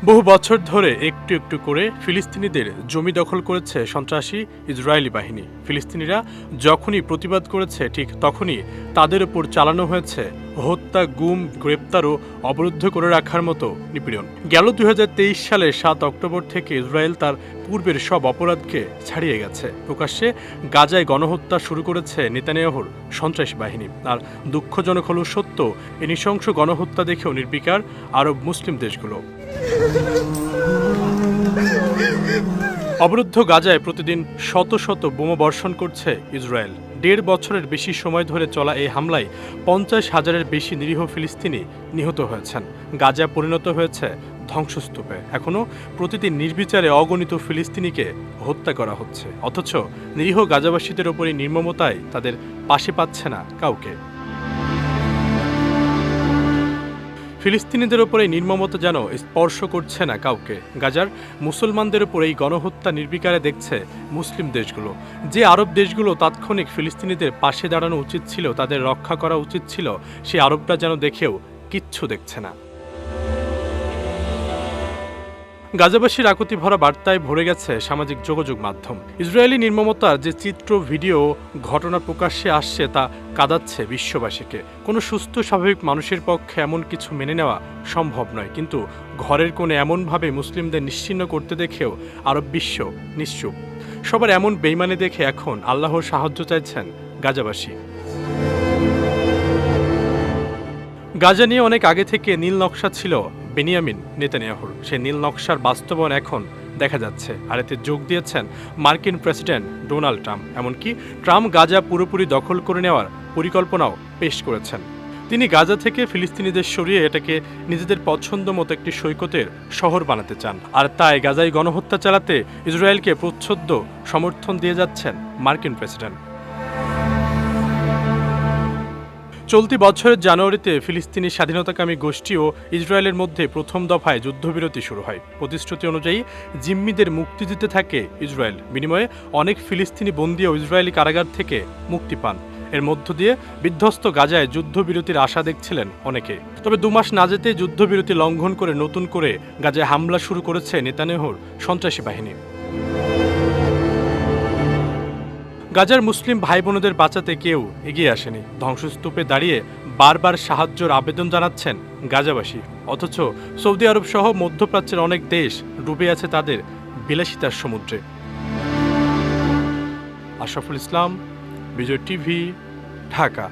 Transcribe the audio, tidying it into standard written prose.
বহু বছর ধরে একটু একটু করে ফিলিস্তিনিদের জমি দখল করেছে সন্ত্রাসী ইসরায়েলি বাহিনী। ফিলিস্তিনিরা যখনই প্রতিবাদ করেছে ঠিক তখনই তাদের উপর চালানো হয়েছে হত্যা, গুম, গ্রেপ্তার ও অবরুদ্ধ করে রাখার মতো নিপীড়ন। গেল ২০২৩ সালের ৭ অক্টোবর থেকে ইসরায়েল তার পূর্বের সব অপরাধকে ছাড়িয়ে গেছে। প্রকাশ্যে গাজায় গণহত্যা শুরু করেছে নেতানিয়াহুর সন্ত্রাসী বাহিনী। আর দুঃখজনক হল সত্য, এই নৃশংস গণহত্যা দেখেও নির্বিকার আরব মুসলিম দেশগুলো। অবরুদ্ধ গাজায় প্রতিদিন শত শত বোমা বর্ষণ করছে ইসরায়েল। ১.৫ বছরের বেশি সময় ধরে চলা এই হামলায় ৫০,০০০-এর বেশি নিরীহ ফিলিস্তিনি নিহত হয়েছেন। গাজা পরিণত হয়েছে ধ্বংসস্তূপে। এখনও প্রতিদিন নির্বিচারে অগণিত ফিলিস্তিনিকে হত্যা করা হচ্ছে, অথচ নিরীহ গাজাবাসীদের ওপর এই নির্মমতায় তাদের পাশে পাচ্ছে না কাউকে। ফিলিস্তিনিদের ওপর এই নির্মমতা যেন স্পর্শ করছে না কাউকে। গাজার মুসলমানদের ওপর এই গণহত্যা নির্বিকারে দেখছে মুসলিম দেশগুলো। যে আরব দেশগুলো তাৎক্ষণিক ফিলিস্তিনিদের পাশে দাঁড়ানো উচিত ছিল, তাদের রক্ষা করা উচিত ছিল, সেই আরবরা যেন দেখেও কিচ্ছু দেখছে না। গাজাবাসীর আকুতি ভরা বার্তায় ভরে গেছে সামাজিক যোগাযোগ মাধ্যম। ইসরায়েলি নির্মমতার যে চিত্র, ভিডিও, ঘটনা প্রকাশ্যে আসছে তা কাঁদাচ্ছে বিশ্ববাসীকে। কোনো সুস্থ স্বাভাবিক মানুষের পক্ষে এমন কিছু মেনে নেওয়া সম্ভব নয়, কিন্তু ঘরের কোণে এমনভাবে মুসলিমদের নিশ্চিহ্ন করতে দেখেও আরব বিশ্ব নিশ্চুপ। সবার এমন বেইমানি দেখে এখন আল্লাহর সাহায্য চাইছেন গাজাবাসী। গাজা নিয়ে অনেক আগে থেকে নীল নকশা ছিল বেনিয়ামিন নেতানিয়াহুর। সেই নীল নকশার বাস্তবায়ন এখন দেখা যাচ্ছে, আর এতে যোগ দিয়েছেন মার্কিন প্রেসিডেন্ট ডোনাল্ড ট্রাম্প। এমনকি ট্রাম্প গাজা পুরোপুরি দখল করে নেওয়ার পরিকল্পনাও পেশ করেছেন। তিনি গাজা থেকে ফিলিস্তিনিদের সরিয়ে এটাকে নিজেদের পছন্দ মতো একটি সৈকতের শহর বানাতে চান। আর তাই গাজায় গণহত্যা চালাতে ইসরায়েলকে প্রচ্ছদ সমর্থন দিয়ে যাচ্ছেন মার্কিন প্রেসিডেন্ট। চলতি বছরের জানুয়ারিতে ফিলিস্তিনি স্বাধীনতাকামী গোষ্ঠী ও ইসরায়েলের মধ্যে প্রথম দফায় যুদ্ধবিরতি শুরু হয়। প্রতিশ্রুতি অনুযায়ী জিম্মিদের মুক্তি দিতে থাকে ইসরায়েল। বিনিময়ে অনেক ফিলিস্তিনি বন্দীও ইসরায়েলি কারাগার থেকে মুক্তি পান। এর মধ্য দিয়ে বিধ্বস্ত গাজায় যুদ্ধবিরতির আশা দেখছিলেন অনেকে। তবে ২ মাস না যেতে যুদ্ধবিরতি লঙ্ঘন করে নতুন করে গাজায় হামলা শুরু করেছে নেতানিয়াহুর সন্ত্রাসী বাহিনী। গাজার মুসলিম ভাই বোনদের বাঁচাতে কেউ এগিয়ে আসেনি। ধ্বংসস্তূপে দাঁড়িয়ে বারবার সাহায্যের আবেদন জানাচ্ছেন গাজাবাসী, অথচ সৌদি আরব সহ মধ্যপ্রাচ্যের অনেক দেশ ডুবে আছে তাদের বিলাসিতার সমুদ্রে। আশরাফুল ইসলাম, বিজয় টিভি, ঢাকা।